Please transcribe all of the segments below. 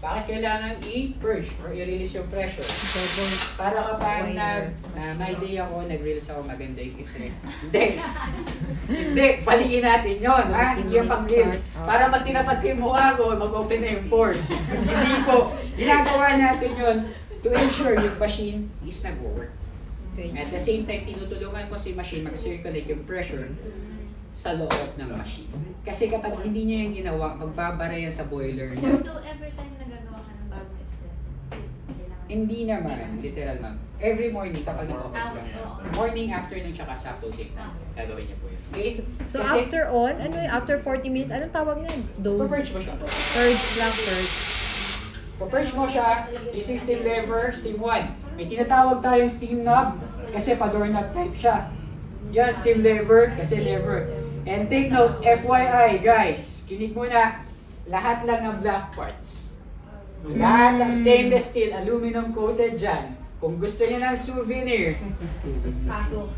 Bakit kailangan i-purge or i-release yung pressure? Double. Para kapag Boiler. may day ako, nag-release ako, maganda yung effect. Hindi. Hindi, balikin natin yun, ha? Hindi yung pang-reels. Para pag tinapat ko yung mukha ko, mag-open na yung pores. Hindi po. Ginagawa natin yun to ensure yung machine is nag-work. At the same time, tinutulungan mo si machine mag-circulate yung pressure sa loob ng machine. Kasi kapag hindi niya yung ginawa, magbabara yan sa boiler niya. So, every time nagagawa ka ng bagong espresso, kailangan... Hindi naman, literal ma'am. Every morning kapag nag-open lang. Morning, afternoon, tsaka sa closing time. Gagawin niya po yun. Okay? So Kasi, after on, ano yung after 40 minutes, anong tawag na yun? Dose? purge mo siya. Purge lang, purge. Purge mo siya using steam lever, steam 1. May tinatawag tayong steam knob kasi pa-doorknob type siya. Yan, steam lever kasi lever. And take note, FYI guys, kinig muna, lahat lang ng black parts. Lahat ng stainless steel, aluminum coated dyan. Kung gusto niya ng souvenir, Paso.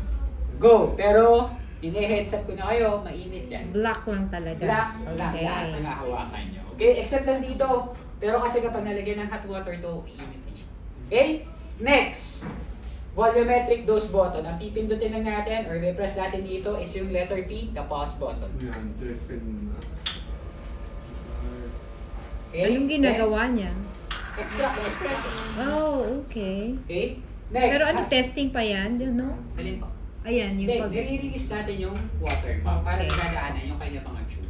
go. Pero, ini-headset ko na kayo, mainit yan. Black lang talaga. Black lang Okay. lahat ng hahawakan nyo. Okay? Except lang dito. Pero kasi kapag nalagyan ng hot water to, iinit siya. Okay? Next, volumetric dose button. Ang pipindutin lang natin or may press natin dito is yung letter P, the pause button. Yan, testing na. Okay? Anong ginagawa niya? Then, extract the espresso. Oh, okay. Okay? Next. Pero ano, testing pa yan? No? Alin po? Ayan, yung Hindi, pag... nire-release natin yung water para Okay. dinadaanan yung kanya mga tube.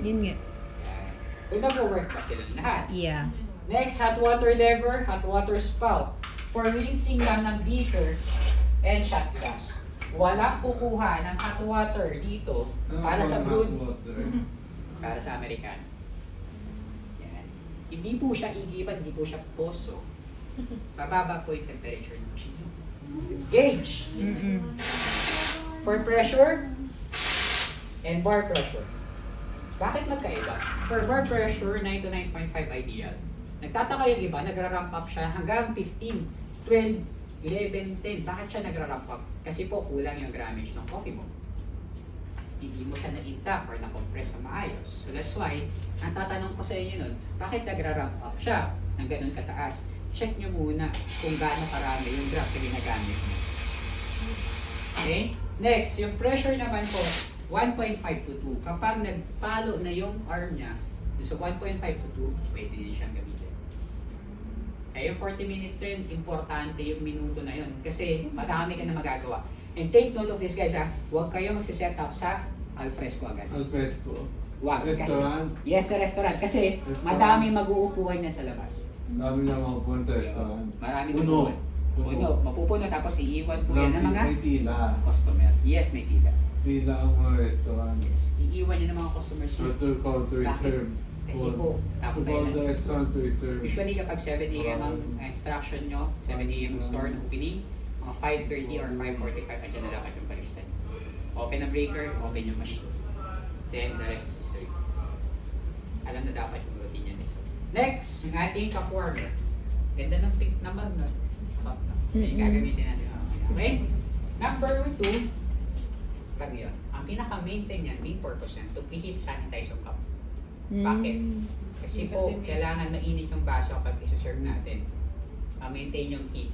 Yun nga. Yan. Kung nag-work pa sila lahat. Yeah. Next, hot water lever, hot water spout. For rinsing lang ng beaker and shot glass. Walang kukuha ng hot water dito para sa brood, para sa American. Yan. Hindi po siya igiban, hindi po siya poso. Bababa po yung temperature ng machine. Gauge for pressure and bar pressure. Bakit magkaiba? For bar pressure, 9 to 9.5 ideal. Nagtataka yung iba, nagra-ramp up siya hanggang 15, 12, 11, 10. Bakit siya nagra-ramp up? Kasi po kulang yung grammage ng coffee mo. Hindi mo siya na-intact or na-compress na maayos. So that's why, ang tatanong ko sa inyo nun, bakit nagra-ramp up siya ng ganun kataas? Check nyo muna kung gaano karami yung drugs na ginagamit mo. Okay? Next, yung pressure naman po, 1.5 to 2. Kapag nagpalo na yung arm niya, so 1.5 to 2, pwede din siyang gamitin. Kaya yung 40 minutes na yun, importante yung minuto na yun. Kasi madami ka na magagawa. And take note of this guys ha, huwag kayo magsiset up sa alfresco agad. Alfresco. Huwag. Restaurant. Kasi, yes, sa restaurant. Kasi madami mag-uupuan yan sa labas. Dami na mga punta restaurant. Maraming Puno. Puno. Mapupuno tapos iiwan po yan ng mga May pila. customer. Yes, may pila. Pila ang mga restaurant. Yes. Iiwan yan ng mga customers mo. After call to Bakit? reserve. Kasi po, To tapos call the tayo restaurant to reserve. usually kapag 7 a.m. ang instruction nyo, 7 a.m. ang store na opening, mga 5:30 or 5:45 andyan na dapat yung balistan. Open ang breaker, open yung machine. Then the rest is history. Alam na dapat yung routine yan. So, next, yung ating cup warmer. Ganda ng pink naman na. Cup na. Okay, gagamitin natin mamaya. Okay? Number 2, lang yun. Ang pinaka-main thing yan, main purpose yan, to preheat sanitize yung cup. Bakit? Kasi po, kailangan mainit yung baso kapag isa-serve natin. Maintain yung heat.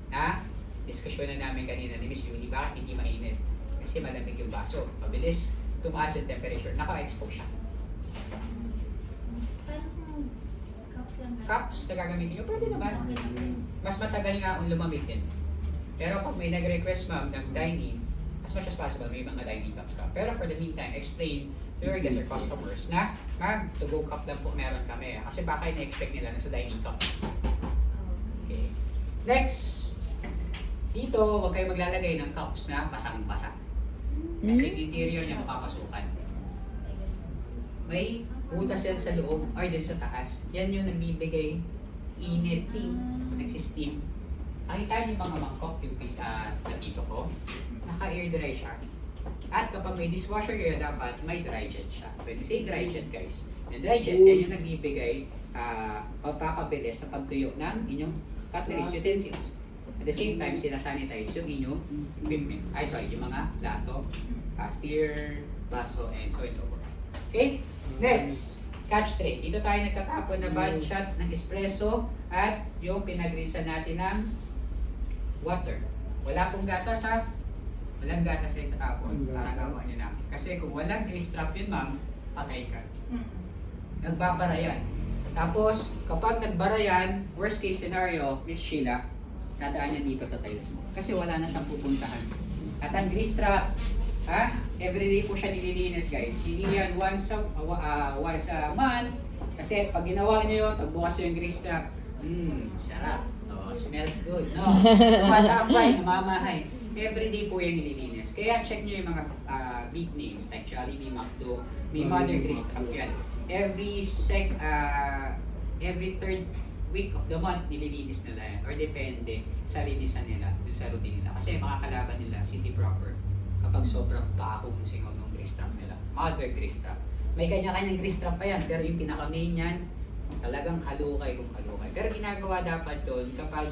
Na, diskusyon na namin kanina ni Miss Julie, bakit hindi mainit? Kasi malamig yung baso. Mabilis, tumaas yung temperature. Naka-expose siya. Paano kung cups lang ba? Cups na gagamitin nyo, pwede naman. Mas matagal nga ang lumamig din. Pero pag may nag-request ma'am ng dine-in, as much as possible, may mga dine-in cups ka. Pero for the meantime, explain to your guests or customers na mag-to-go cup lang po meron kami. Kasi baka ina-expect nila na sa dining cup. Okay. Next, dito, huwag kayo maglalagay ng cups na pasang-pasa. Kasi interior niya mapapasukan. May butas yan sa loob or din sa taas. Yan yung nagbibigay init. Nagsisteam. Nakita niyo mga mangkok yung dito ko. Naka-air dry siya. At kapag may dishwasher kayo, dapat may dry jet siya. When you say dry jet guys, yung dry jet, yan yung nagbibigay pagpapabilis sa pagtuyo ng inyong cutlery utensils. At the same time, sinasanitize yung inyong equipment. Yung mga plato, steer, baso, and so on and so forth. Okay? Next, catch tray. Dito tayo nagtatapon na bad shot ng espresso at yung pinagrisan natin ng water. Wala pong gatas ha. Walang gatas na itatapon para gawa niyo namin. Kasi kung walang grease trap yun ma'am, patay ka. Nagbabara yan. Tapos, kapag nagbara yan, worst case scenario, Miss Sheila, dadaan yan dito sa tiles mo. Kasi wala na siyang pupuntahan. At ang grease trap, everyday po siya nililinis guys. Hindi yan once a month. Kasi pag ginawa niyo yun, pagbukas yung grease trap, sarap. Oh, smells good, no? Tumatambay, namamahay. Everyday po yan nililinis. Kaya check nyo yung mga big names like Jollibee, McDo, may mother grease trap yan. Every third week of the month nililinis nila yan or depende sa linisan nila, sa routine nila. Kasi makakalaban nila city proper kapag sobrang baho yung singaw ng grease trap nila. Mother grease trap. May kanya-kanyang grease trap pa yan, pero yung pinaka-main yan, talagang halukay kung halukay. Pero ginagawa dapat doon kapag